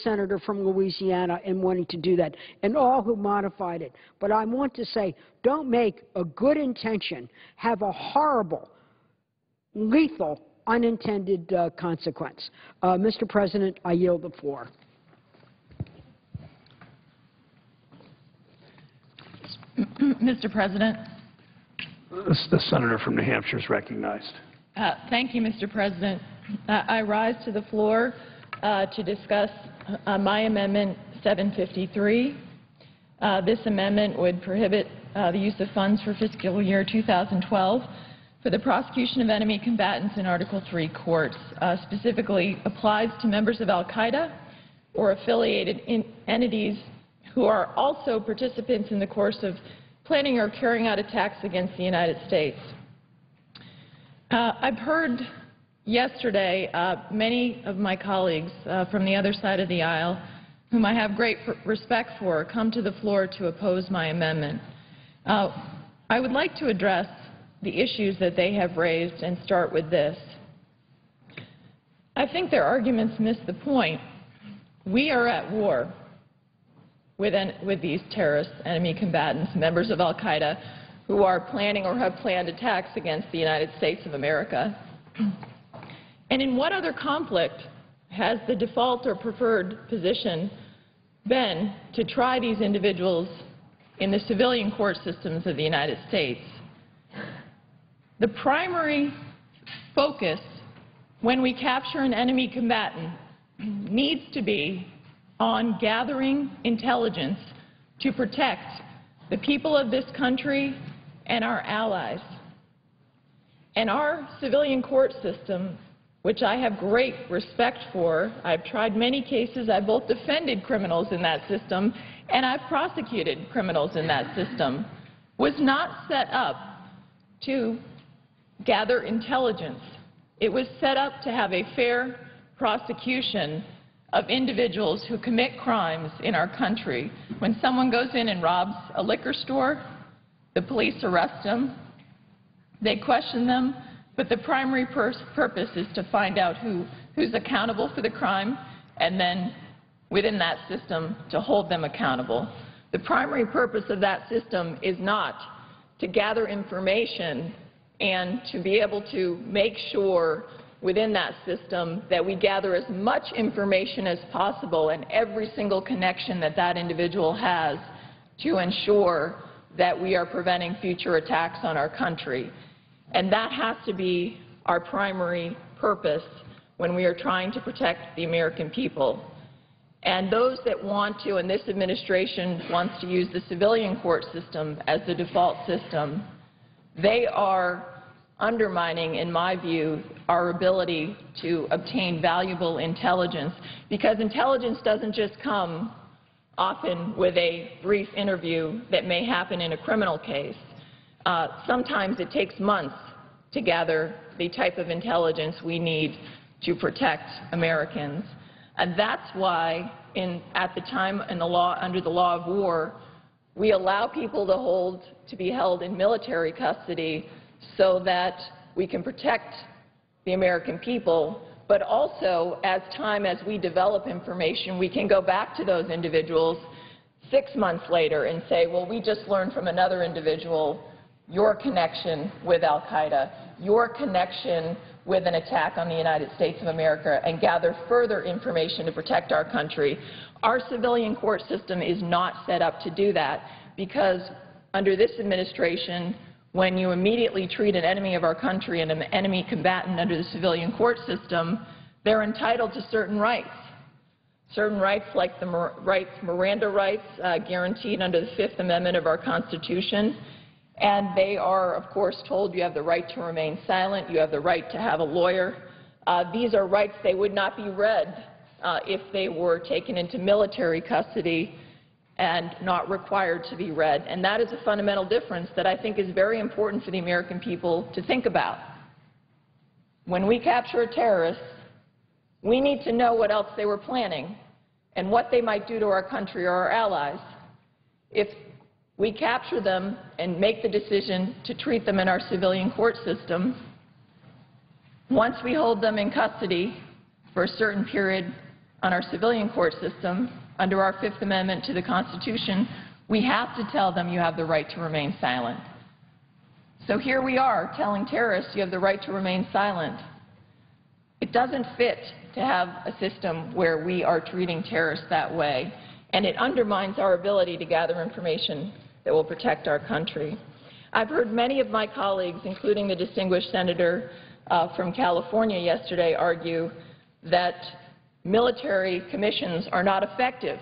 senator from Louisiana in wanting to do that, and all who modified it. But I want to say, don't make a good intention have a horrible, lethal, unintended consequence. Mr. President, I yield the floor. Mr. President. The senator from New Hampshire is recognized. Thank you, Mr. President. I rise to the floor to discuss my amendment 753. This amendment would prohibit the use of funds for fiscal year 2012 for the prosecution of enemy combatants in Article III courts. Specifically applies to members of al-Qaeda or affiliated entities who are also participants in the course of planning or carrying out attacks against the United States. I've heard yesterday many of my colleagues from the other side of the aisle, whom I have great respect for, come to the floor to oppose my amendment. I would like to address the issues that they have raised and start with this. I think their arguments miss the point. We are at war with these terrorists, enemy combatants, members of al-Qaeda, who are planning or have planned attacks against the United States of America. And in what other conflict has the default or preferred position been to try these individuals in the civilian court systems of the United States? The primary focus when we capture an enemy combatant needs to be on gathering intelligence to protect the people of this country and our allies. And our civilian court system, which I have great respect for, I've tried many cases, I've both defended criminals in that system and I've prosecuted criminals in that system, was not set up to gather intelligence. It was set up to have a fair prosecution of individuals who commit crimes in our country. When someone goes in and robs a liquor store, the police arrest them, they question them, but the primary purpose is to find out who's accountable for the crime and then within that system to hold them accountable. The primary purpose of that system is not to gather information and to be able to make sure within that system that we gather as much information as possible and every single connection that that individual has to ensure that we are preventing future attacks on our country. And that has to be our primary purpose when we are trying to protect the American people. And those that want to, and this administration wants to use the civilian court system as the default system, they are undermining, in my view, our ability to obtain valuable intelligence, because intelligence doesn't just come often with a brief interview that may happen in a criminal case. Sometimes it takes months to gather the type of intelligence we need to protect Americans. And that's why at the time under the law of war, we allow people to be held in military custody so that we can protect the American people, but also as we develop information, we can go back to those individuals 6 months later and say, well, we just learned from another individual your connection with al-Qaeda, your connection with an attack on the United States of America, and gather further information to protect our country. Our civilian court system is not set up to do that, because under this administration, when you immediately treat an enemy of our country and an enemy combatant under the civilian court system, they're entitled to certain rights. Certain rights like the Miranda rights guaranteed under the Fifth Amendment of our Constitution. And they are, of course, told you have the right to remain silent, you have the right to have a lawyer. These are rights they would not be read if they were taken into military custody and not required to be read. And that is a fundamental difference that I think is very important for the American people to think about. When we capture a terrorist, we need to know what else they were planning and what they might do to our country or our allies. If we capture them and make the decision to treat them in our civilian court system, once we hold them in custody for a certain period on our civilian court system, under our Fifth Amendment to the Constitution, we have to tell them you have the right to remain silent. So here we are telling terrorists you have the right to remain silent. It doesn't fit to have a system where we are treating terrorists that way, and it undermines our ability to gather information that will protect our country. I've heard many of my colleagues, including the distinguished senator from California yesterday, argue that military commissions are not effective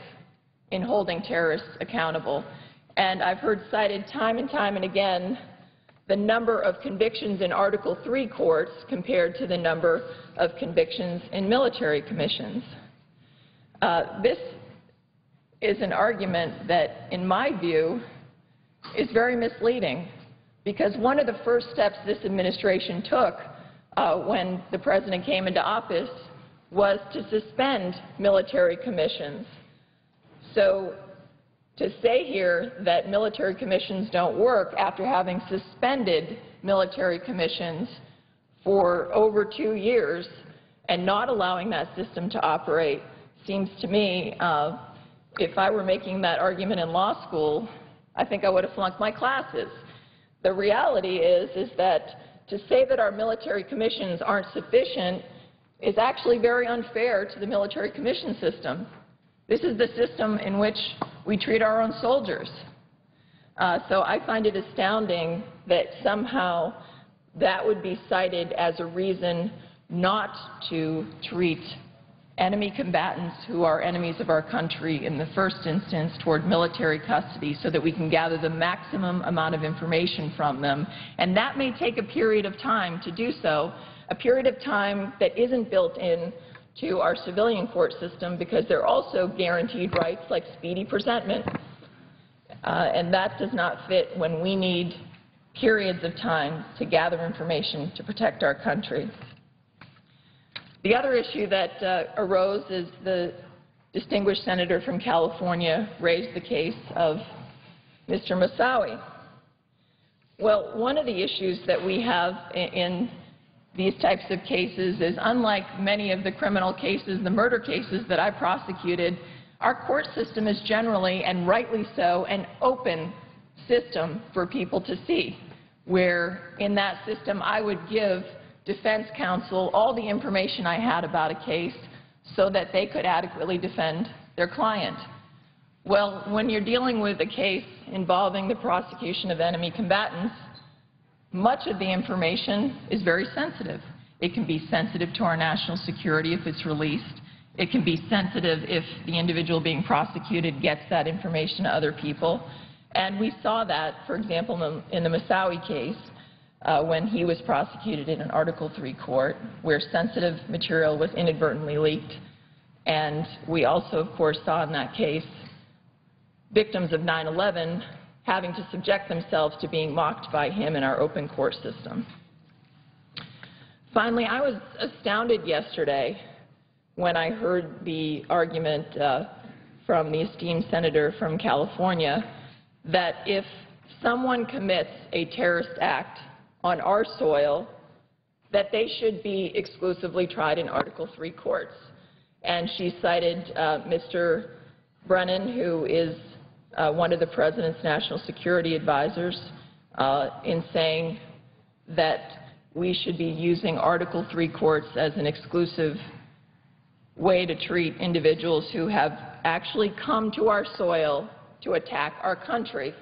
in holding terrorists accountable. And I've heard cited time and time and again the number of convictions in Article III courts compared to the number of convictions in military commissions. This is an argument that, in my view, is very misleading, because one of the first steps this administration took when the President came into office was to suspend military commissions. So to say here that military commissions don't work after having suspended military commissions for over 2 years and not allowing that system to operate seems to me, if I were making that argument in law school, I think I would have flunked my classes. The reality is that to say that our military commissions aren't sufficient is actually very unfair to the military commission system. This is the system in which we treat our own soldiers. So I find it astounding that somehow that would be cited as a reason not to treat enemy combatants who are enemies of our country in the first instance toward military custody, so that we can gather the maximum amount of information from them. And that may take a period of time to do so, a period of time that isn't built in to our civilian court system, because they're also guaranteed rights like speedy presentment. And that does not fit when we need periods of time to gather information to protect our country. The other issue that arose is the distinguished senator from California raised the case of Mr. Moussaoui. Well, one of the issues that we have in these types of cases is, unlike many of the criminal cases, the murder cases that I prosecuted, our court system is generally, and rightly so, an open system for people to see, where in that system I would give defense counsel all the information I had about a case so that they could adequately defend their client. Well, when you're dealing with a case involving the prosecution of enemy combatants, much of the information is very sensitive. It can be sensitive to our national security if it's released. It can be sensitive if the individual being prosecuted gets that information to other people. And we saw that, for example, in the Moussaoui case, when he was prosecuted in an Article III court where sensitive material was inadvertently leaked. And we also, of course, saw in that case victims of 9/11 having to subject themselves to being mocked by him in our open court system. Finally, I was astounded yesterday when I heard the argument from the esteemed senator from California that if someone commits a terrorist act on our soil, that they should be exclusively tried in Article III courts. And she cited Mr. Brennan, who is one of the President's national security advisors, in saying that we should be using Article III courts as an exclusive way to treat individuals who have actually come to our soil to attack our country.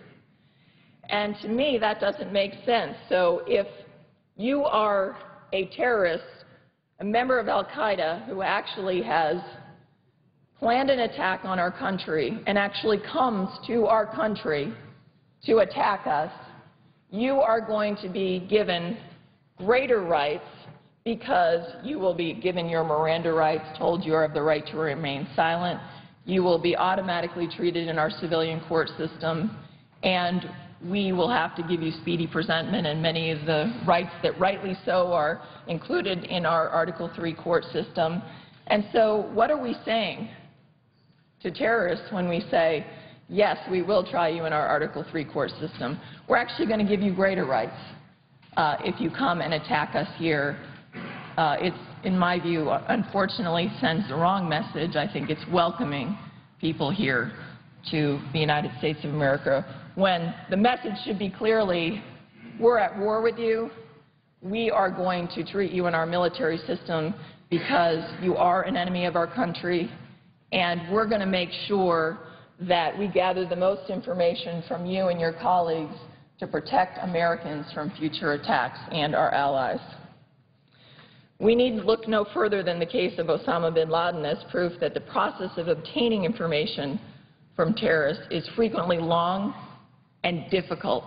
And to me, that doesn't make sense. So if you are a terrorist, a member of al-Qaeda who actually has planned an attack on our country and actually comes to our country to attack us, you are going to be given greater rights, because you will be given your Miranda rights, told you have the right to remain silent. You will be automatically treated in our civilian court system, and we will have to give you speedy presentment and many of the rights that rightly so are included in our Article III court system. And so what are we saying to terrorists when we say, yes, we will try you in our Article III court system? We're actually going to give you greater rights if you come and attack us here. in my view, unfortunately sends the wrong message. I think it's welcoming people here to the United States of America when the message should be clearly, we're at war with you. We are going to treat you in our military system because you are an enemy of our country, and we're going to make sure that we gather the most information from you and your colleagues to protect Americans from future attacks and our allies. We need to look no further than the case of Osama bin Laden as proof that the process of obtaining information from terrorists is frequently long and difficult.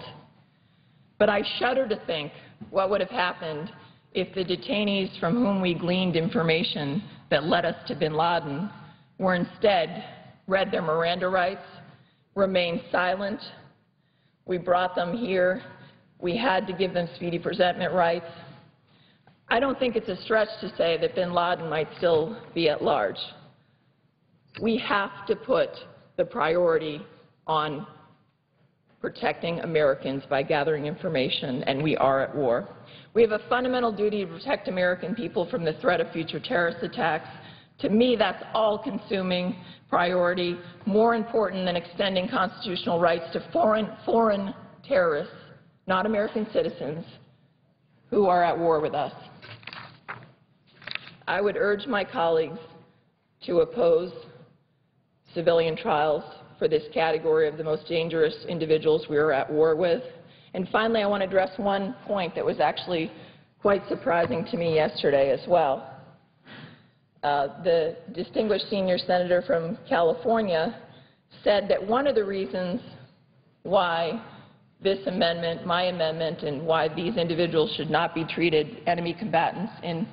But I shudder to think what would have happened if the detainees from whom we gleaned information that led us to bin Laden were instead read their Miranda rights, remained silent. We brought them here. We had to give them speedy presentment rights. I don't think it's a stretch to say that bin Laden might still be at large. We have to put the priority on protecting Americans by gathering information, and we are at war. We have a fundamental duty to protect American people from the threat of future terrorist attacks. To me, that's all-consuming priority, more important than extending constitutional rights to foreign terrorists, not American citizens, who are at war with us. I would urge my colleagues to oppose civilian trials for this category of the most dangerous individuals we are at war with. And finally, I want to address one point that was actually quite surprising to me yesterday as well. The distinguished senior senator from California said that one of the reasons why this amendment, my amendment, and why these individuals should not be treated enemy combatants in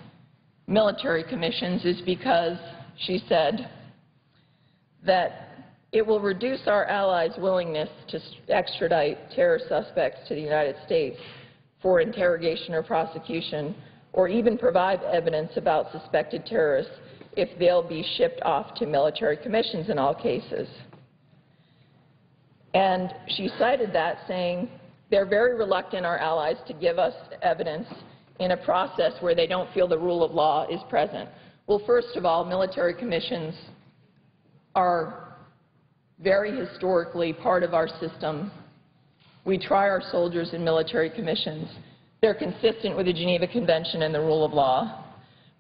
military commissions is because, she said, that it will reduce our allies' willingness to extradite terror suspects to the United States for interrogation or prosecution, or even provide evidence about suspected terrorists if they'll be shipped off to military commissions in all cases. And she cited that, saying they're very reluctant, our allies, to give us evidence in a process where they don't feel the rule of law is present. Well, first of all, military commissions are very historically part of our system. We try our soldiers in military commissions. They're consistent with the Geneva Convention and the rule of law.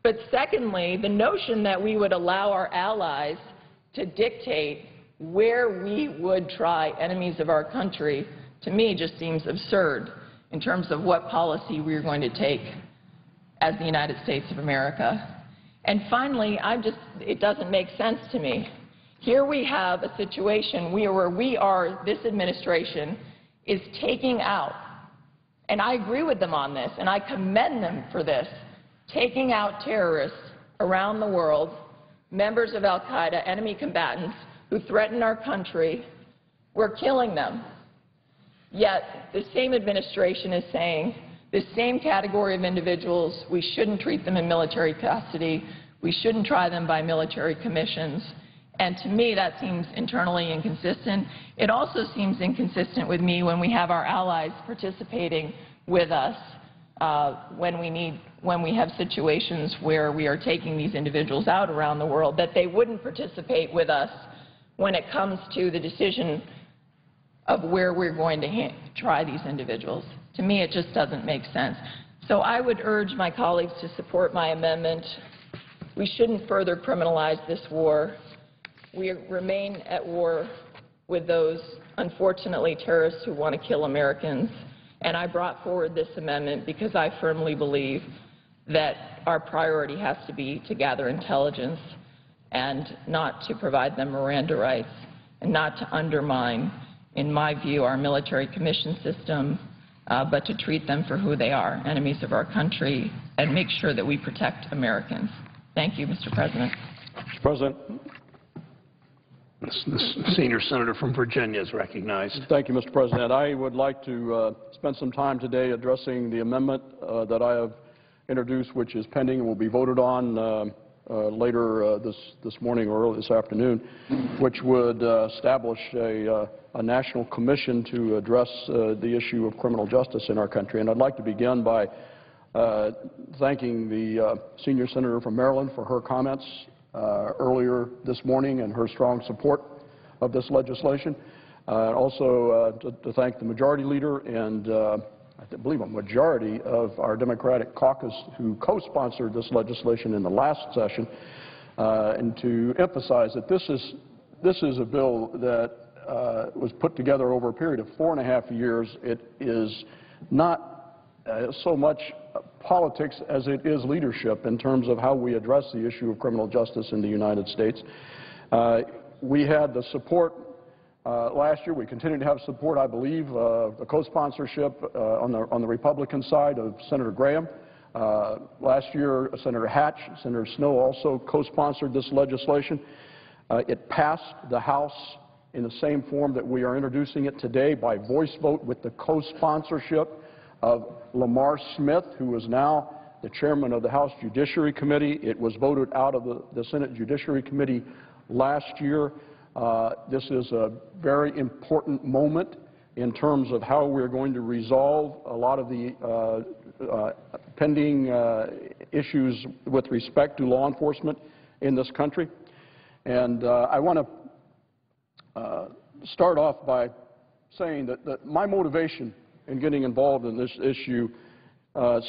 But secondly, the notion that we would allow our allies to dictate where we would try enemies of our country, to me, just seems absurd in terms of what policy we're going to take as the United States of America. And finally, it doesn't make sense to me. Here we have a situation where this administration is taking out, and I agree with them on this, and I commend them for this, taking out terrorists around the world, members of al-Qaeda, enemy combatants, who threaten our country. We're killing them. Yet the same administration is saying the same category of individuals, we shouldn't treat them in military custody, we shouldn't try them by military commissions. And to me, that seems internally inconsistent. It also seems inconsistent with me when we have our allies participating with us when we have situations where we are taking these individuals out around the world, that they wouldn't participate with us when it comes to the decision of where we're going to try these individuals. To me, it just doesn't make sense. So I would urge my colleagues to support my amendment. We shouldn't further criminalize this war. We remain at war with those, unfortunately, terrorists who want to kill Americans. And I brought forward this amendment because I firmly believe that our priority has to be to gather intelligence and not to provide them Miranda rights, and not to undermine, in my view, our military commission system, but to treat them for who they are, enemies of our country, and make sure that we protect Americans. Thank you, Mr. President. Mr. President. The senior senator from Virginia is recognized. Thank you, Mr. President. I would like to spend some time today addressing the amendment that I have introduced, which is pending and will be voted on later this morning or early this afternoon, which would establish a national commission to address the issue of criminal justice in our country. And I'd like to begin by thanking the senior senator from Maryland for her comments earlier this morning and her strong support of this legislation. Also to thank the majority leader and I believe a majority of our Democratic caucus who co-sponsored this legislation in the last session, and to emphasize that this is a bill that was put together over a period of 4.5 years. It is not so much politics as it is leadership in terms of how we address the issue of criminal justice in the United States. We had the support last year. We continue to have support, I believe, the co-sponsorship on the Republican side of Senator Graham. Last year, Senator Hatch, Senator Snowe also co-sponsored this legislation. It passed the House in the same form that we are introducing it today by voice vote with the co-sponsorship of Lamar Smith, who is now the chairman of the House Judiciary Committee. It was voted out of the Senate Judiciary Committee last year. This is a very important moment in terms of how we're going to resolve a lot of the pending issues with respect to law enforcement in this country. And I want to start off by saying that my motivation in getting involved in this issue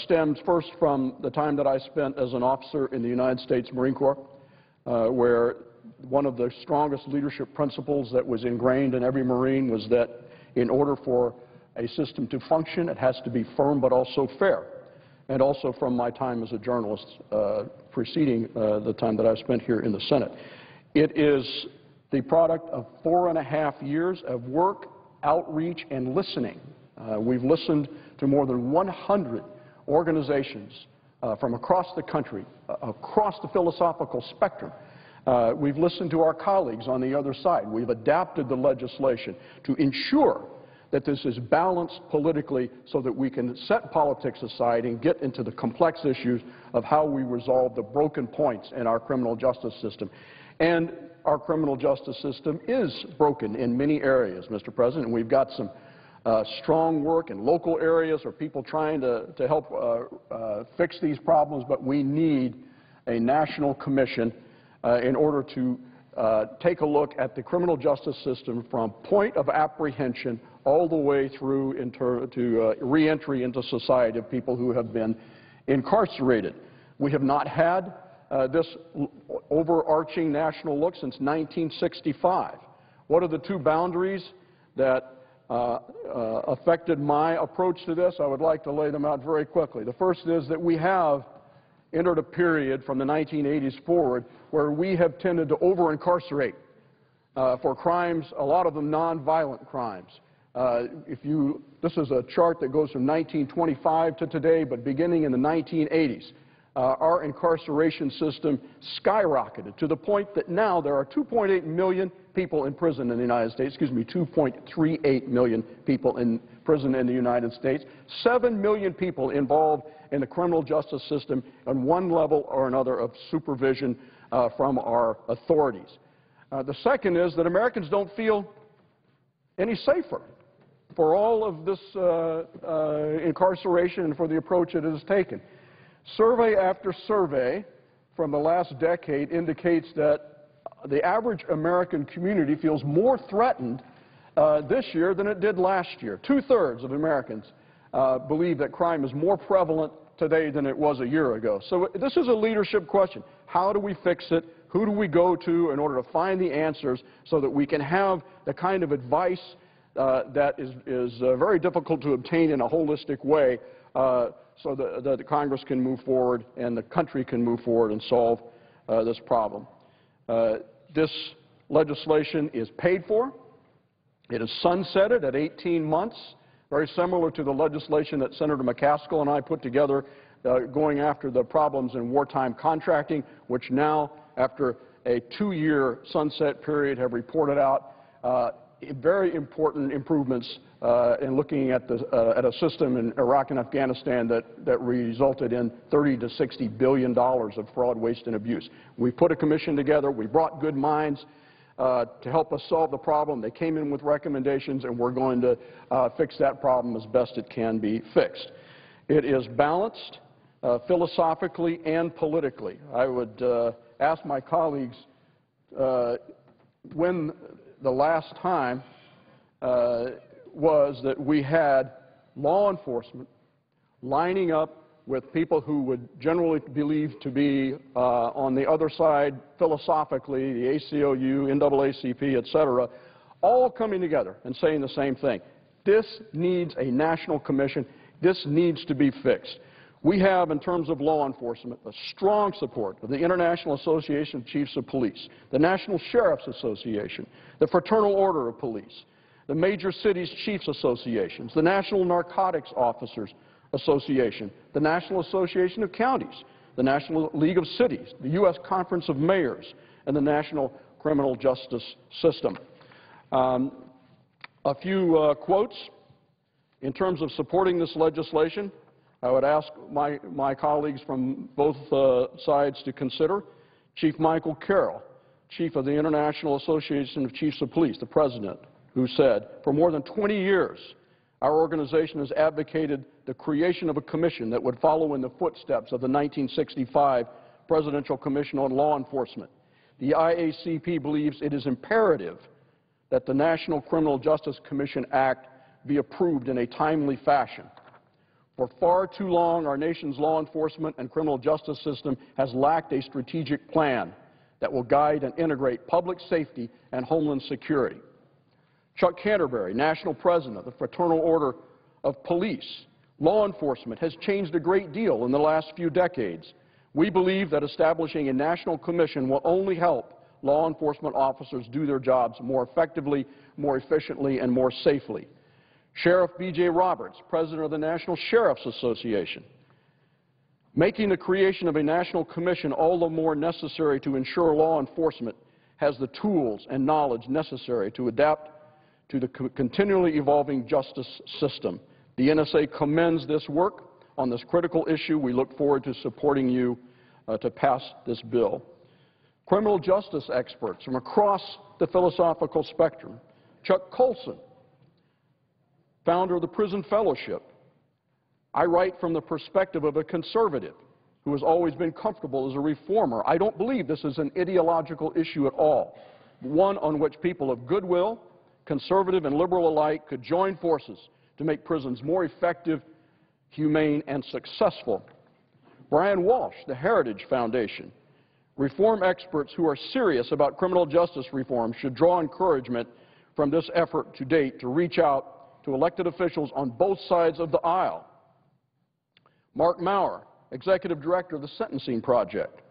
stems first from the time that I spent as an officer in the United States Marine Corps, where one of the strongest leadership principles that was ingrained in every Marine was that in order for a system to function, it has to be firm but also fair. And also from my time as a journalist preceding the time that I spent here in the Senate. It is the product of 4.5 years of work, outreach, and listening. We've listened to more than 100 organizations from across the country, across the philosophical spectrum. We've listened to our colleagues on the other side. We've adapted the legislation to ensure that this is balanced politically so that we can set politics aside and get into the complex issues of how we resolve the broken points in our criminal justice system. And our criminal justice system is broken in many areas, Mr. President. We've got some strong work in local areas or people trying to help fix these problems, but we need a national commission in order to take a look at the criminal justice system from point of apprehension all the way through to reentry into society of people who have been incarcerated. We have not had this overarching national look since 1965. What are the two boundaries that affected my approach to this? I would like to lay them out very quickly. The first is that we have entered a period from the 1980s forward where we have tended to over-incarcerate for crimes, a lot of them nonviolent crimes. This is a chart that goes from 1925 to today, but beginning in the 1980s, our incarceration system skyrocketed to the point that now there are 2.8 million people in prison in the United States, 2.38 million people in prison in the United States, 7 million people involved in the criminal justice system on one level or another of supervision from our authorities. The second is that Americans don't feel any safer for all of this incarceration and for the approach it has taken. Survey after survey from the last decade indicates that the average American community feels more threatened this year than it did last year. 2/3 of Americans believe that crime is more prevalent today than it was a year ago. So this is a leadership question. How do we fix it? Who do we go to in order to find the answers so that we can have the kind of advice that is very difficult to obtain in a holistic way so that the Congress can move forward and the country can move forward and solve this problem. This legislation is paid for. It is sunsetted at 18 months, very similar to the legislation that Senator McCaskill and I put together going after the problems in wartime contracting, which now, after a 2-year sunset period, have reported out very important improvements in looking at a system in Iraq and Afghanistan that resulted in $30 to $60 billion of fraud, waste, and abuse. We put a commission together. We brought good minds to help us solve the problem. They came in with recommendations, and we're going to fix that problem as best it can be fixed. It is balanced. philosophically and politically. I would ask my colleagues when the last time was that we had law enforcement lining up with people who would generally believe to be on the other side philosophically, the ACLU, NAACP, et cetera, all coming together and saying the same thing. This needs a national commission. This needs to be fixed. We have, in terms of law enforcement, a strong support of the International Association of Chiefs of Police, the National Sheriff's Association, the Fraternal Order of Police, the Major Cities Chiefs Associations, the National Narcotics Officers Association, the National Association of Counties, the National League of Cities, the U.S. Conference of Mayors, and the National Criminal Justice System. A few quotes. In terms of supporting this legislation, I would ask my colleagues from both sides to consider Chief Michael Carroll, Chief of the International Association of Chiefs of Police, the President, who said, for more than 20 years, our organization has advocated the creation of a commission that would follow in the footsteps of the 1965 Presidential Commission on Law Enforcement. The IACP believes it is imperative that the National Criminal Justice Commission Act be approved in a timely fashion. For far too long, our nation's law enforcement and criminal justice system has lacked a strategic plan that will guide and integrate public safety and homeland security. Chuck Canterbury, National President of the Fraternal Order of Police. Law enforcement has changed a great deal in the last few decades. We believe that establishing a national commission will only help law enforcement officers do their jobs more effectively, more efficiently, and more safely. Sheriff B.J. Roberts, President of the National Sheriff's Association, making the creation of a national commission all the more necessary to ensure law enforcement has the tools and knowledge necessary to adapt to the continually evolving justice system. The NSA commends this work on this critical issue. We look forward to supporting you to pass this bill. Criminal justice experts from across the philosophical spectrum. Chuck Colson, founder of the Prison Fellowship. I write from the perspective of a conservative who has always been comfortable as a reformer. I don't believe this is an ideological issue at all, one on which people of goodwill, conservative and liberal alike, could join forces to make prisons more effective, humane, and successful. Brian Walsh, the Heritage Foundation. Reform experts who are serious about criminal justice reform should draw encouragement from this effort to date to reach out to elected officials on both sides of the aisle. Mark Maurer, Executive Director of the Sentencing Project.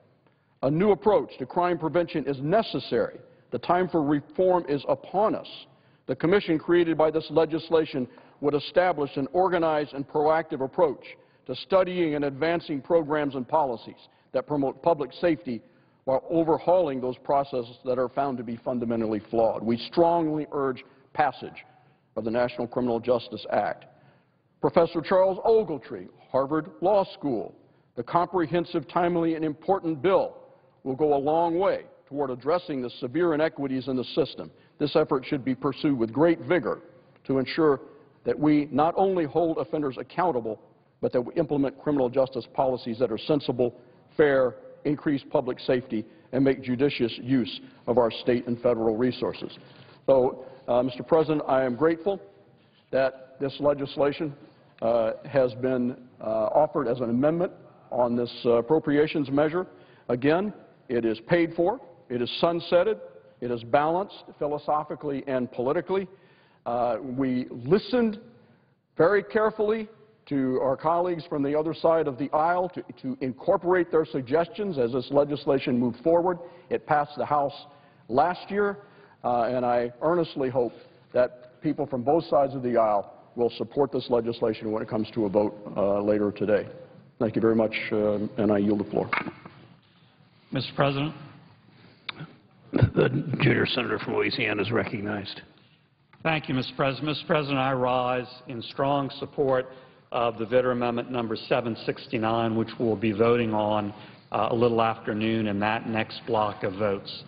A new approach to crime prevention is necessary. The time for reform is upon us. The commission created by this legislation would establish an organized and proactive approach to studying and advancing programs and policies that promote public safety while overhauling those processes that are found to be fundamentally flawed. We strongly urge passage of the National Criminal Justice Act. Professor Charles Ogletree, Harvard Law School. The comprehensive, timely, and important bill will go a long way toward addressing the severe inequities in the system. This effort should be pursued with great vigor to ensure that we not only hold offenders accountable, but that we implement criminal justice policies that are sensible, fair, increase public safety, and make judicious use of our state and federal resources. So, Mr. President, I am grateful that this legislation has been offered as an amendment on this appropriations measure. Again, it is paid for, it is sunsetted, it is balanced philosophically and politically. We listened very carefully to our colleagues from the other side of the aisle to incorporate their suggestions as this legislation moved forward. It passed the House last year, and I earnestly hope that people from both sides of the aisle will support this legislation when it comes to a vote later today. Thank you very much, and I yield the floor. Mr. President. The junior senator from Louisiana is recognized. Thank you, Mr. President. Mr. President, I rise in strong support of the Vitter Amendment number 769, which we'll be voting on a little afternoon in that next block of votes.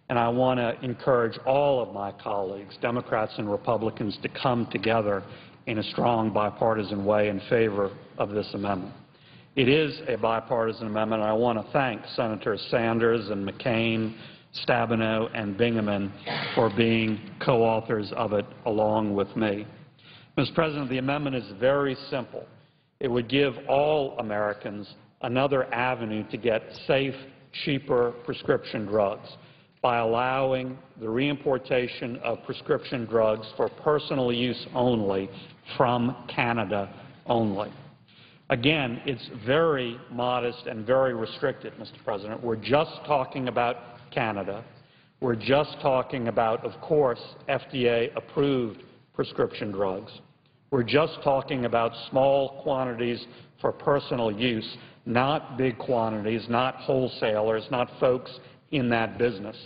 And I want to encourage all of my colleagues, Democrats and Republicans, to come together in a strong bipartisan way in favor of this amendment. It is a bipartisan amendment, and I want to thank Senators Sanders and McCain, Stabenow, and Bingaman for being co-authors of it along with me. Mr. President, the amendment is very simple. It would give all Americans another avenue to get safe, cheaper prescription drugs by allowing the reimportation of prescription drugs for personal use only from Canada only. Again, it's very modest and very restricted, Mr. President. We're just talking about Canada. We're just talking about, of course, FDA-approved prescription drugs. We're just talking about small quantities for personal use, not big quantities, not wholesalers, not folks in that business.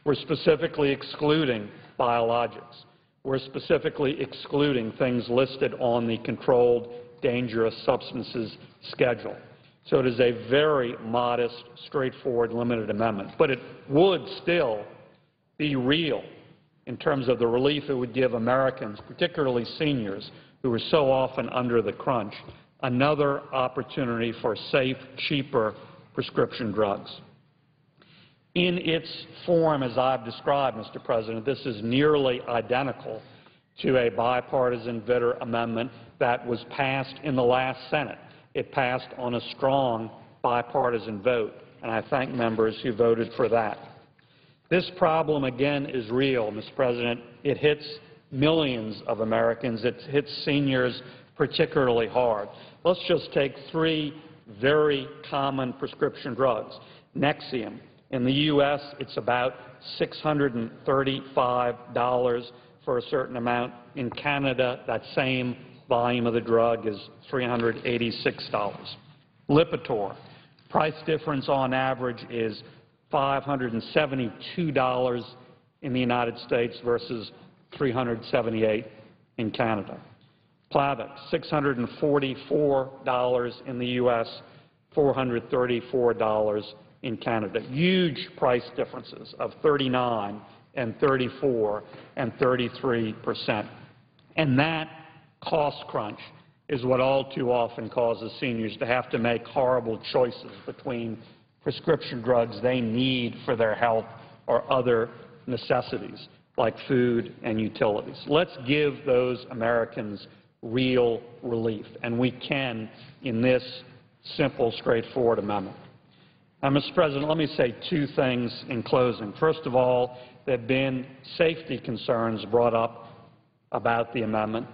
We're specifically excluding biologics. We're specifically excluding things listed on the Controlled Dangerous Substances Schedule. So it is a very modest, straightforward, limited amendment. But it would still be real in terms of the relief it would give Americans, particularly seniors, who are so often under the crunch, another opportunity for safe, cheaper prescription drugs. In its form, as I've described, Mr. President, this is nearly identical to a bipartisan Vitter amendment that was passed in the last Senate. It passed on a strong bipartisan vote, and I thank members who voted for that. This problem, again, is real, Mr. President. It hits millions of Americans. It hits seniors particularly hard. Let's just take three very common prescription drugs. Nexium. In the U.S., it's about $635 for a certain amount. In Canada, that same volume of the drug is $386. Lipitor. Price difference on average is $572 in the United States versus $378 in Canada. Plavix, $644 in the U.S., $434 in Canada. Huge price differences of 39 and 34 and 33%. And that cost crunch is what all too often causes seniors to have to make horrible choices between prescription drugs they need for their health or other necessities like food and utilities. Let's give those Americans real relief, and we can in this simple, straightforward amendment. Now, Mr. President, let me say two things in closing. First of all, there have been safety concerns brought up about the amendment.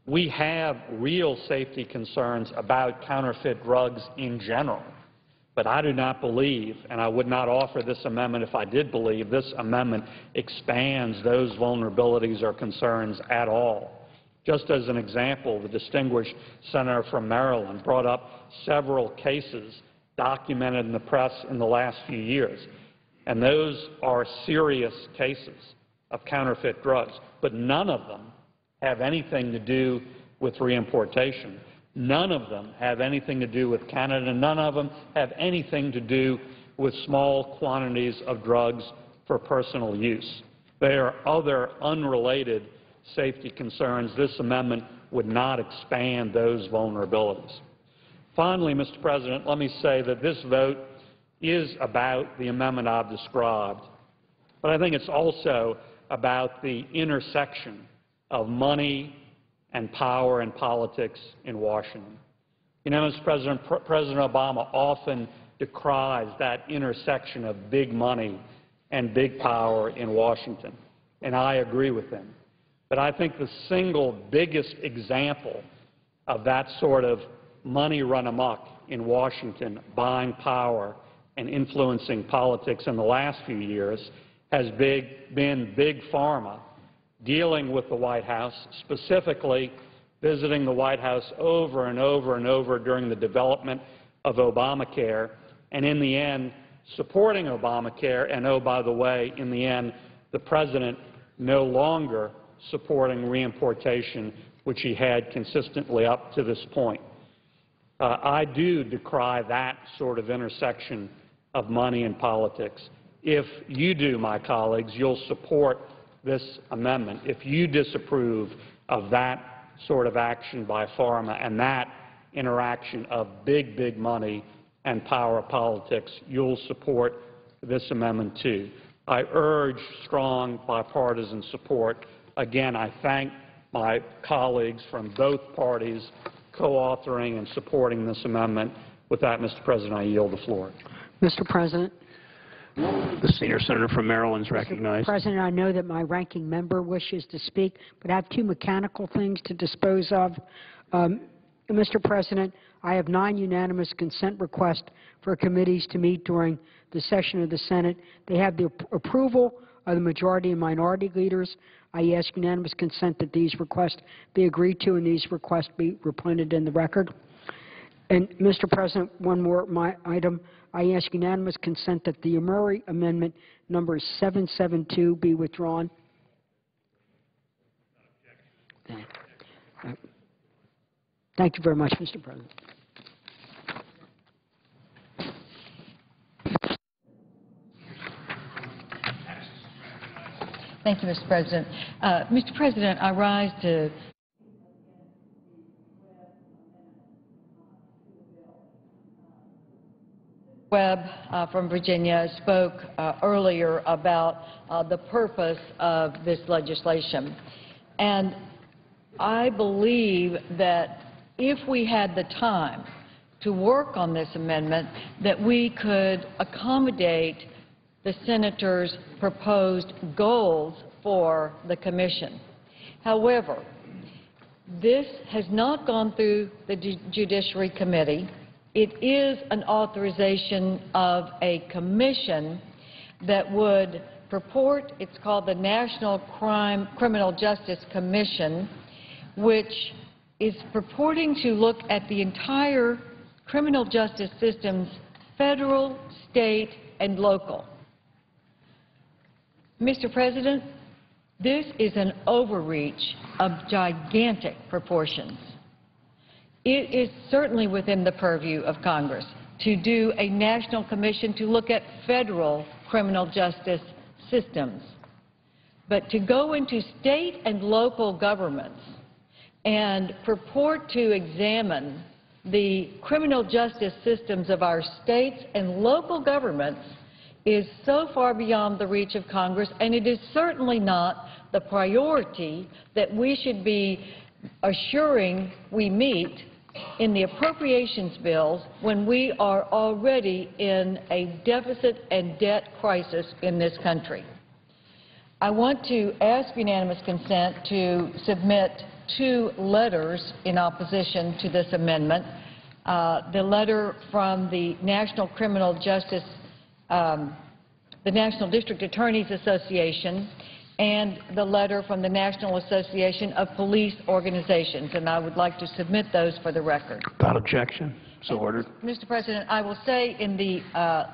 We have real safety concerns about counterfeit drugs in general, but I do not believe, and I would not offer this amendment if I did believe, this amendment expands those vulnerabilities or concerns at all. Just as an example, the distinguished senator from Maryland brought up several cases documented in the press in the last few years, and those are serious cases of counterfeit drugs, but none of them have anything to do with reimportation. None of them have anything to do with Canada. None of them have anything to do with small quantities of drugs for personal use. There are other unrelated safety concerns. This amendment would not expand those vulnerabilities. Finally, Mr. President, let me say that this vote is about the amendment I've described, but I think it's also about the intersection of money and power and politics in Washington. You know, Mr. President, President Obama often decries that intersection of big money and big power in Washington, and I agree with him. But I think the single biggest example of that sort of money run amok in Washington, buying power and influencing politics in the last few years, has been Big Pharma dealing with the White House, specifically visiting the White House over and over and over during the development of Obamacare, and in the end, supporting Obamacare, and oh, by the way, in the end, the President no longer supporting reimportation, which he had consistently up to this point. I do decry that sort of intersection of money and politics. If you do, my colleagues, you'll support this amendment. If you disapprove of that sort of action by Pharma and that interaction of big, big money and power politics, you'll support this amendment too. I urge strong bipartisan support. Again, I thank my colleagues from both parties co-authoring and supporting this amendment. With that, Mr. President, I yield the floor. Mr. President. The senior senator from Maryland is recognized. Mr. President, I know that my ranking member wishes to speak, but I have two mechanical things to dispose of. Mr. President, I have 9 unanimous consent requests for committees to meet during the session of the Senate. They have the approval of the majority and minority leaders. I ask unanimous consent that these requests be agreed to and these requests be reprinted in the record. And, Mr. President, one more item. I ask unanimous consent that the Murray Amendment number 772 be withdrawn. Thank you very much, Mr. President. Thank you, Mr. President. Mr. President, I rise to Webb from Virginia spoke earlier about the purpose of this legislation. And I believe that if we had the time to work on this amendment, that we could accommodate the Senator's proposed goals for the Commission. However, this has not gone through the Judiciary Committee. It is an authorization of a commission that would purport, it's called the National Criminal Justice Commission, which is purporting to look at the entire criminal justice systems, federal, state, and local. Mr. President, this is an overreach of gigantic proportions. It is certainly within the purview of Congress to do a national commission to look at federal criminal justice systems. But to go into state and local governments and purport to examine the criminal justice systems of our states and local governments is so far beyond the reach of Congress, and it is certainly not the priority that we should be assuring we meet in the appropriations bills when we are already in a deficit and debt crisis in this country. I want to ask unanimous consent to submit 2 letters in opposition to this amendment. The letter from the National Criminal Justice, the National District Attorneys Association, and the letter from the National Association of Police Organizations, and I would like to submit those for the record. Without objection. So ordered. Mr. President, I will say in the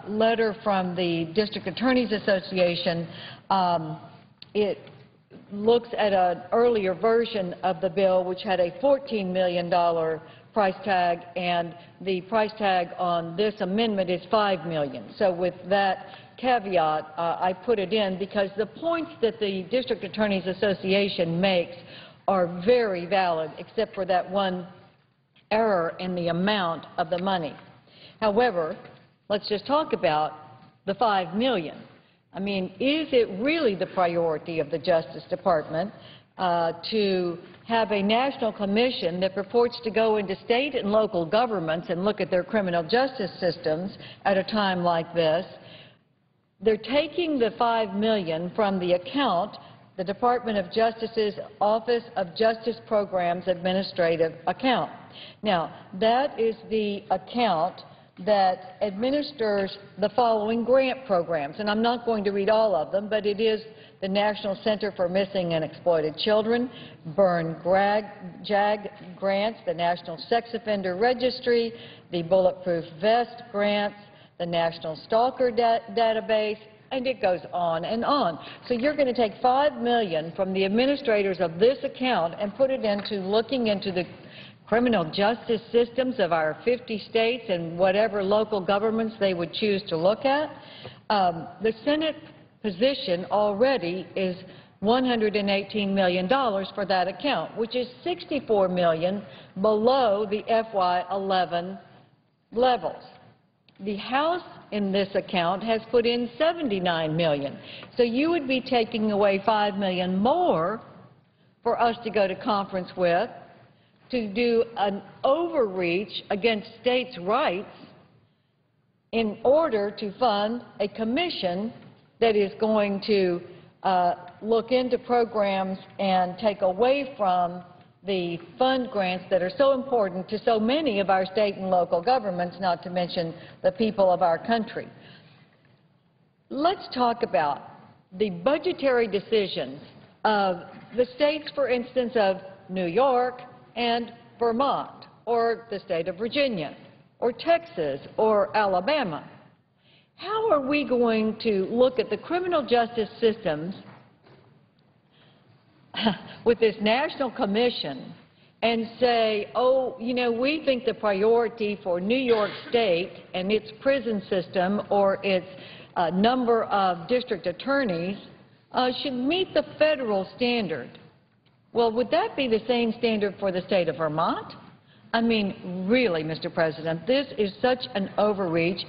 letter from the District Attorneys Association, it looks at an earlier version of the bill which had a $14 million price tag, and the price tag on this amendment is $5 million. So with that caveat, I put it in because the points that the District Attorneys Association makes are very valid, except for that one error in the amount of the money. However, let's just talk about the $5 million. I mean, is it really the priority of the Justice Department to have a national commission that purports to go into state and local governments and look at their criminal justice systems at a time like this? They're taking the $5 million from the account, the Department of Justice's Office of Justice Programs Administrative account. Now, that is the account that administers the following grant programs, and I'm not going to read all of them, but it is the National Center for Missing and Exploited Children, Burn JAG grants, the National Sex Offender Registry, the Bulletproof Vest grants, the National Stalker Database, and it goes on and on. So you're going to take $5 million from the administrators of this account and put it into looking into the criminal justice systems of our 50 states and whatever local governments they would choose to look at. The Senate position already is $118 million for that account, which is $64 million below the FY11 levels. The House in this account has put in $79 million. So you would be taking away $5 million more for us to go to conference with, to do an overreach against states' rights in order to fund a commission that is going to look into programs and take away from the fund grants that are so important to so many of our state and local governments, not to mention the people of our country. Let's talk about the budgetary decisions of the states, for instance, of New York and Vermont, or the state of Virginia, or Texas, or Alabama. How are we going to look at the criminal justice systems with this national commission and say, oh, you know, we think the priority for New York State and its prison system or its number of district attorneys should meet the federal standard? Well, would that be the same standard for the state of Vermont? I mean, really, Mr. President, this is such an overreach,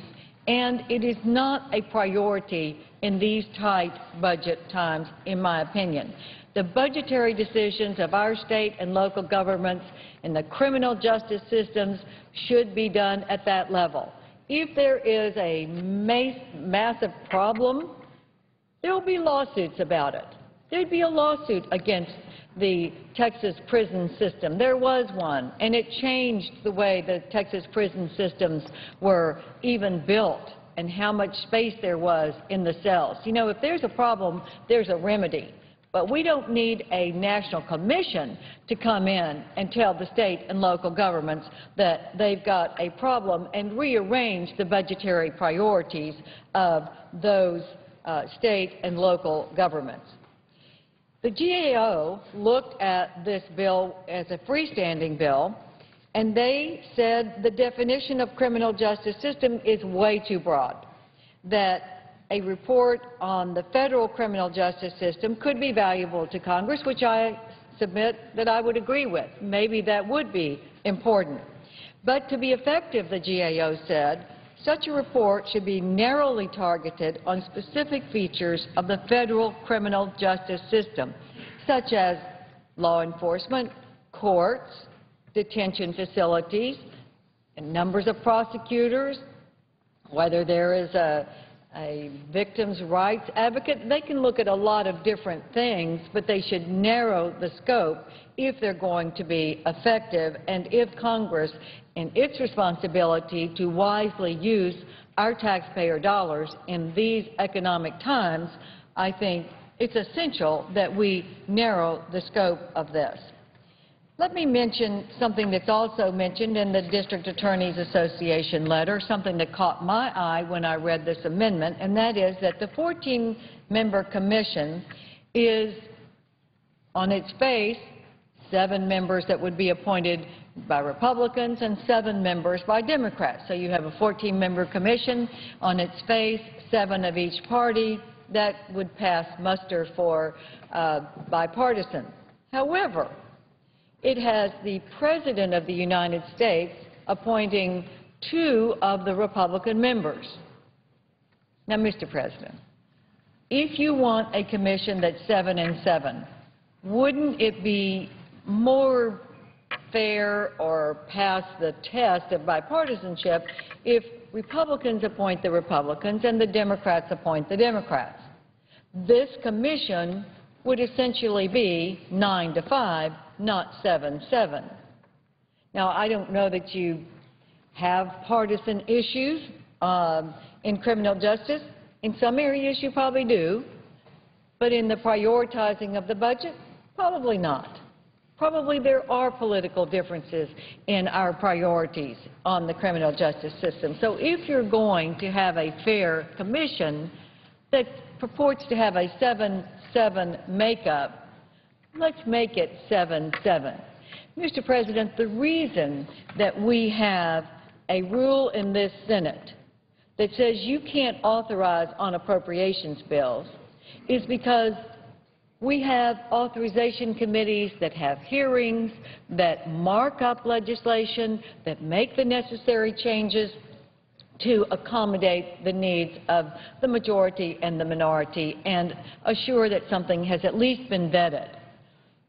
and it is not a priority in these tight budget times, in my opinion. The budgetary decisions of our state and local governments and the criminal justice systems should be done at that level. If there is a massive problem, there will be lawsuits about it. There'd be a lawsuit against the Texas prison system. There was one, and it changed the way the Texas prison systems were even built and how much space there was in the cells. You know, if there's a problem, there's a remedy. But we don't need a national commission to come in and tell the state and local governments that they've got a problem and rearrange the budgetary priorities of those state and local governments. The GAO looked at this bill as a freestanding bill, and they said the definition of criminal justice system is way too broad, that a report on the federal criminal justice system could be valuable to Congress, which I submit that I would agree with. Maybe that would be important. But to be effective, the GAO said, such a report should be narrowly targeted on specific features of the federal criminal justice system, such as law enforcement, courts, detention facilities, and numbers of prosecutors, whether there is a victim's rights advocate. They can look at a lot of different things, but they should narrow the scope if they're going to be effective, and if Congress, in its responsibility to wisely use our taxpayer dollars in these economic times, I think it's essential that we narrow the scope of this. Let me mention something that's also mentioned in the District Attorneys Association letter, something that caught my eye when I read this amendment, and that is that the 14-member commission is, on its face, 7 members that would be appointed by Republicans and 7 members by Democrats. So you have a 14-member commission. On its face, 7 of each party. That would pass muster for bipartisan. However, it has the President of the United States appointing 2 of the Republican members. Now, Mr. President, if you want a commission that's 7 and 7, wouldn't it be more fair or pass the test of bipartisanship if Republicans appoint the Republicans and the Democrats appoint the Democrats? This commission would essentially be 9-5, not 7-7. Now, I don't know that you have partisan issues in criminal justice. In some areas you probably do, but in the prioritizing of the budget, probably not. Probably there are political differences in our priorities on the criminal justice system. So if you're going to have a fair commission that purports to have a 7-7 makeup, let's make it 7-7. Mr. President, the reason that we have a rule in this Senate that says you can't authorize on appropriations bills is because We have authorization committees that have hearings, that mark up legislation, that make the necessary changes to accommodate the needs of the majority and the minority and assure that something has at least been vetted.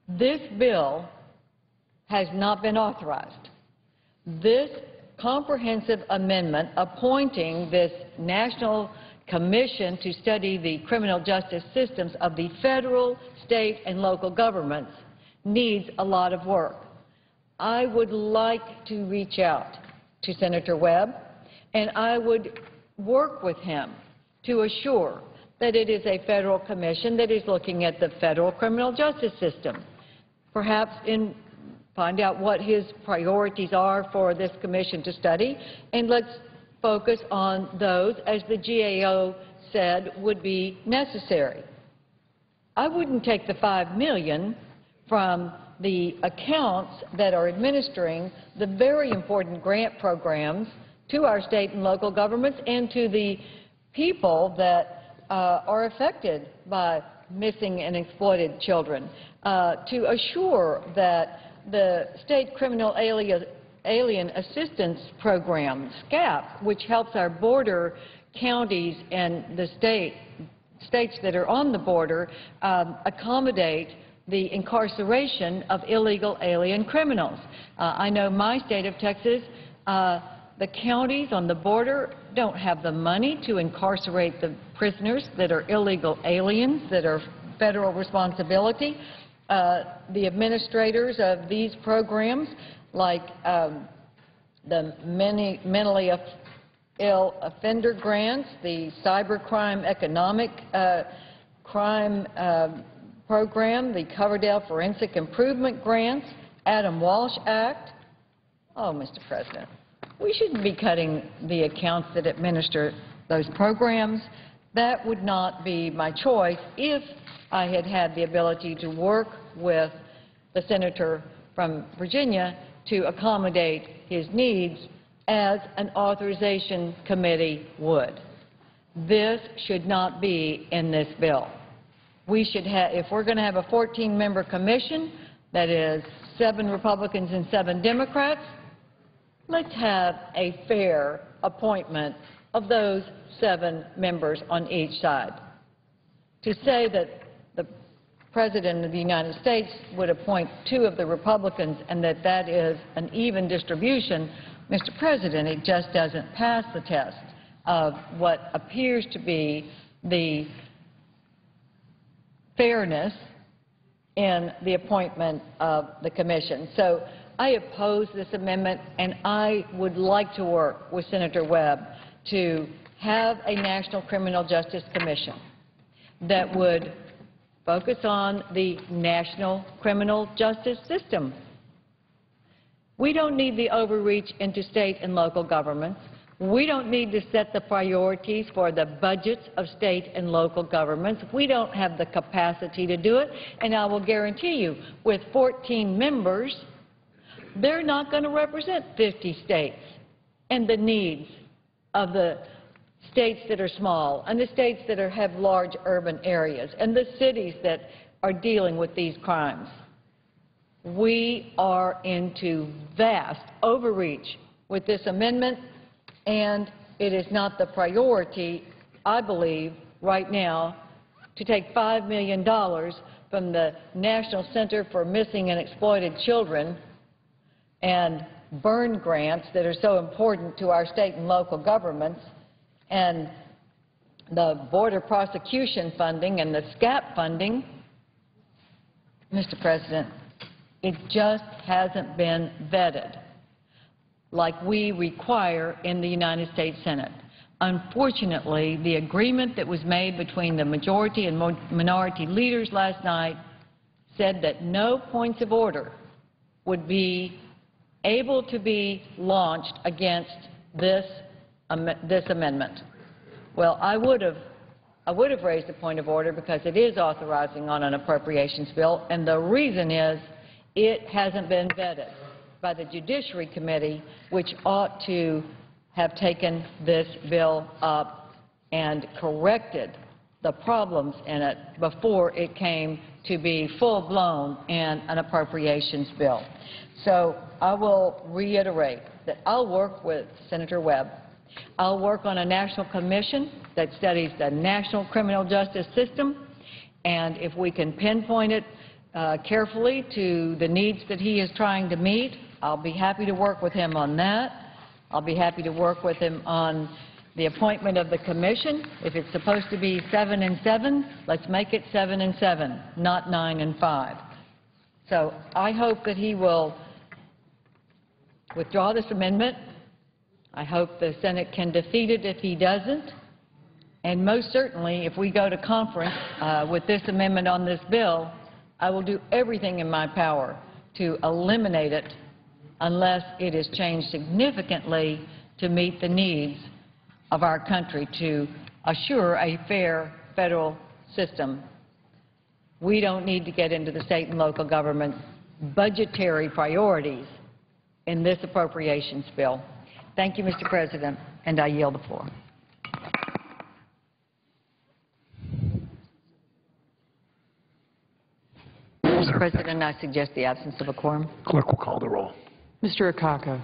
This bill has not been authorized. This comprehensive amendment appointing this national commission to study the criminal justice systems of the federal, state, and local governments needs a lot of work. I would like to reach out to Senator Webb, and I would work with him to assure that it is a federal commission that is looking at the federal criminal justice system. Perhaps find out what his priorities are for this commission to study, and let's focus on those, as the GAO said, would be necessary. I wouldn't take the $5 million from the accounts that are administering the very important grant programs to our state and local governments and to the people that are affected by missing and exploited children, to assure that the State Criminal Alien Assistance Program, SCAP, which helps our border counties and the states that are on the border accommodate the incarceration of illegal alien criminals. I know my state of Texas, the counties on the border don't have the money to incarcerate the prisoners that are illegal aliens that are federal responsibility. The administrators of these programs, like the mentally ill offender grants, the cybercrime economic crime program, the Coverdell Forensic Improvement Grants, Adam Walsh Act. Oh, Mr. President, we shouldn't be cutting the accounts that administer those programs. That would not be my choice if I had had the ability to work with the senator from Virginia to accommodate his needs as an authorization committee would. This should not be in this bill. We should have, if we're going to have a 14-member commission, that is 7 Republicans and 7 Democrats, let's have a fair appointment of those 7 members on each side. To say that the President of the United States would appoint 2 of the Republicans and that that is an even distribution, Mr. President, it just doesn't pass the test of what appears to be the fairness in the appointment of the commission. So I oppose this amendment, and I would like to work with Senator Webb to have a National Criminal Justice Commission that would focus on the national criminal justice system. We don't need the overreach into state and local governments. We don't need to set the priorities for the budgets of state and local governments. We don't have the capacity to do it, and I will guarantee you, with 14 members, they're not going to represent 50 states and the needs of the states that are small and the states that have large urban areas and the cities that are dealing with these crimes. We are into vast overreach with this amendment, and it is not the priority, I believe, right now to take $5 million from the National Center for Missing and Exploited Children and burn grants that are so important to our state and local governments, and the border prosecution funding and the SCAP funding. Mr. President, it just hasn't been vetted like we require in the United States Senate. Unfortunately, the agreement that was made between the majority and minority leaders last night said that no points of order would be able to be launched against this amendment. Well, I would have raised a point of order because it is authorizing on an appropriations bill, and the reason is it hasn't been vetted by the Judiciary Committee, which ought to have taken this bill up and corrected the problems in it before it came to be full-blown in an appropriations bill. So I will reiterate that I'll work with Senator Webb. I'll work on a national commission that studies the national criminal justice system, and if we can pinpoint it carefully to the needs that he is trying to meet, I'll be happy to work with him on that. I'll be happy to work with him on the appointment of the commission. If it's supposed to be 7 and 7, let's make it 7 and 7, not 9 and 5. So I hope that he will withdraw this amendment. I hope the Senate can defeat it if he doesn't. And most certainly, if we go to conference with this amendment on this bill, I will do everything in my power to eliminate it unless it is changed significantly to meet the needs of our country to assure a fair federal system. We don't need to get into the state and local government budgetary priorities in this appropriations bill. Thank you, Mr. President, and I yield the floor. Mr. President, I suggest the absence of a quorum. Clerk will call the roll. Mr. Akaka.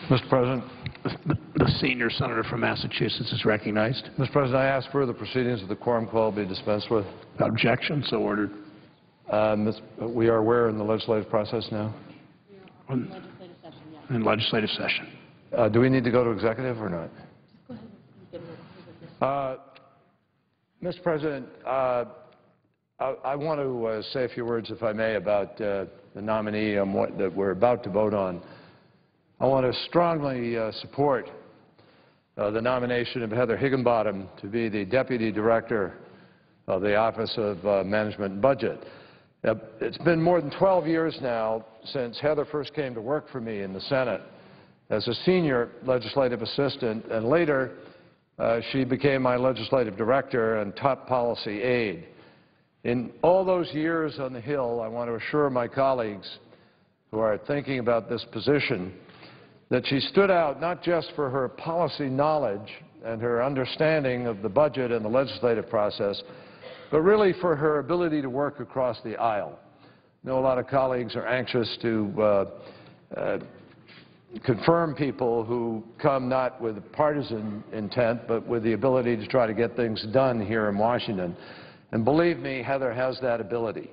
Mr. President. The senior senator from Massachusetts is recognized. Mr. President, I ask further proceedings of the quorum call be dispensed with. Without objection, so ordered. We are where in the legislative process now? In legislative session. Do we need to go to executive or not? Mr. President, I want to say a few words, if I may, about the nominee that we're about to vote on. I want to strongly support the nomination of Heather Higginbottom to be the Deputy Director of the Office of Management and Budget. It's been more than 12 years now since Heather first came to work for me in the Senate as a senior legislative assistant, and later she became my legislative director and top policy aide. In all those years on the Hill, I want to assure my colleagues who are thinking about this position that she stood out not just for her policy knowledge and her understanding of the budget and the legislative process, but really for her ability to work across the aisle. I know a lot of colleagues are anxious to confirm people who come not with partisan intent, but with the ability to try to get things done here in Washington. And believe me, Heather has that ability.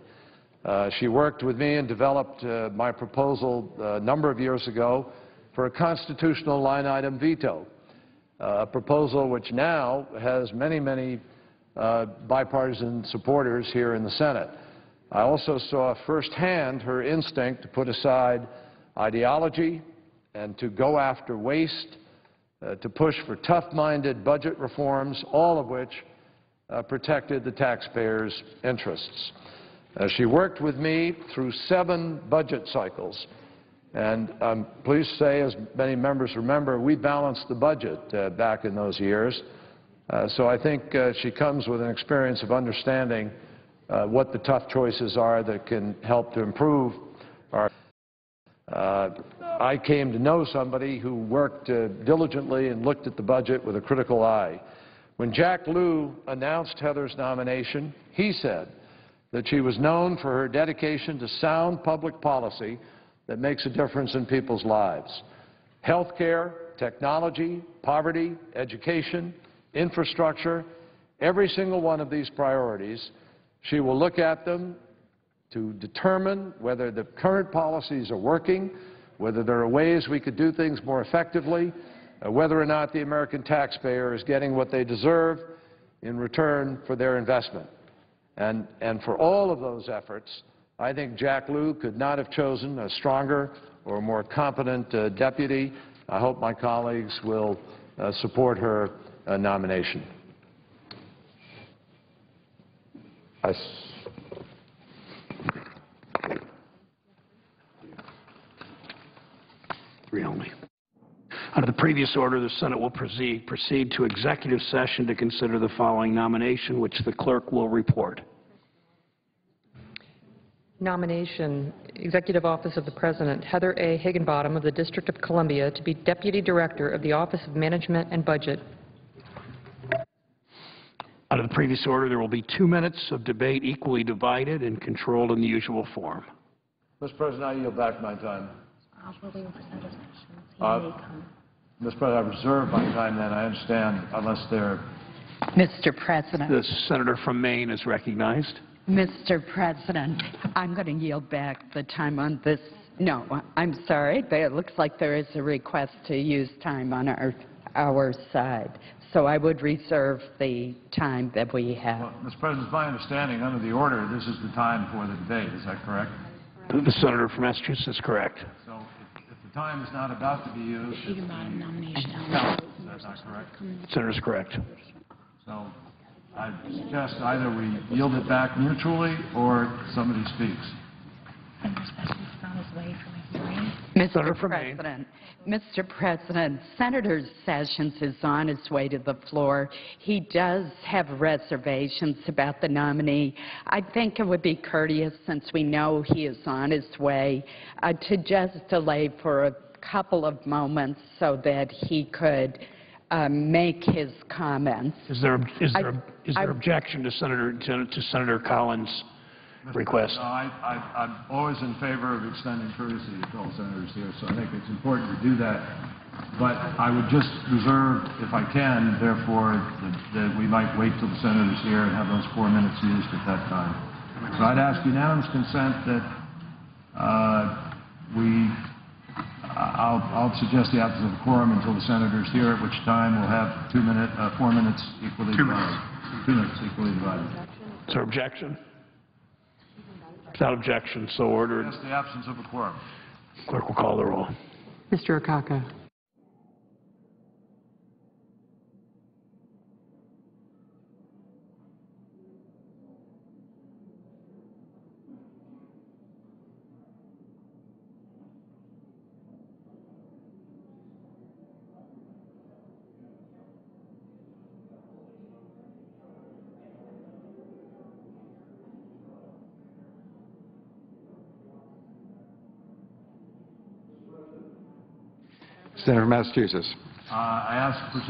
She worked with me and developed my proposal a number of years ago for a constitutional line item veto, a proposal which now has many, many bipartisan supporters here in the Senate. I also saw firsthand her instinct to put aside ideology and to go after waste, to push for tough-minded budget reforms, all of which protected the taxpayers' interests. She worked with me through 7 budget cycles, and I'm pleased to say, as many members remember, we balanced the budget back in those years. So I think she comes with an experience of understanding what the tough choices are that can help to improve our. I came to know somebody who worked diligently and looked at the budget with a critical eye. When Jack Lew announced Heather's nomination, he said that she was known for her dedication to sound public policy that makes a difference in people's lives. Health care, technology, poverty, education, infrastructure, every single one of these priorities, she will look at them to determine whether the current policies are working, whether there are ways we could do things more effectively, whether or not the American taxpayer is getting what they deserve in return for their investment. And for all of those efforts, I think Jack Lew could not have chosen a stronger or more competent deputy. I hope my colleagues will support her nomination. Three only. Under the previous order, the Senate will proceed to executive session to consider the following nomination, which the clerk will report. Nomination, Executive Office of the President, Heather A. Higginbottom of the District of Columbia to be Deputy Director of the Office of Management and Budget. Under the previous order, there will be 2 minutes of debate equally divided and controlled in the usual form. Mr. President, I yield back my time. We're waiting for Senator Sessions. Mr. President, I reserve my time then, I understand, unless they're... Mr. President. The senator from Maine is recognized. Mr. President, I'm going to yield back the time on this. No, I'm sorry, but it looks like there is a request to use time on our side. So I would reserve the time that we have. Well, Mr. President, it's my understanding under the order this is the time for the debate. Is that correct? The senator from Massachusetts is correct. So if the time is not about to be used, Nomination. is that not correct? The senator is correct. So I suggest either we yield it back mutually or somebody speaks. Mr. President, Senator Sessions is on his way to the floor. He does have reservations about the nominee. I think it would be courteous, since we know he is on his way, to just delay for a couple of moments so that he could make his comments. Is there objection to Senator Collins request. No, I'm always in favor of extending courtesy to fellow senators here, so I think it's important to do that. But I would just reserve, if I can, therefore, that we might wait till the senators here and have those 4 minutes used at that time. So I'd ask unanimous consent that I'll suggest the absence of a quorum until the senators here, at which time we'll have 4 minutes equally divided. 2 minutes equally divided. Is there objection? Without objection, so ordered. That's the absence of a quorum. Clerk will call the roll. Mr. Akaka. Senator from Massachusetts. I ask for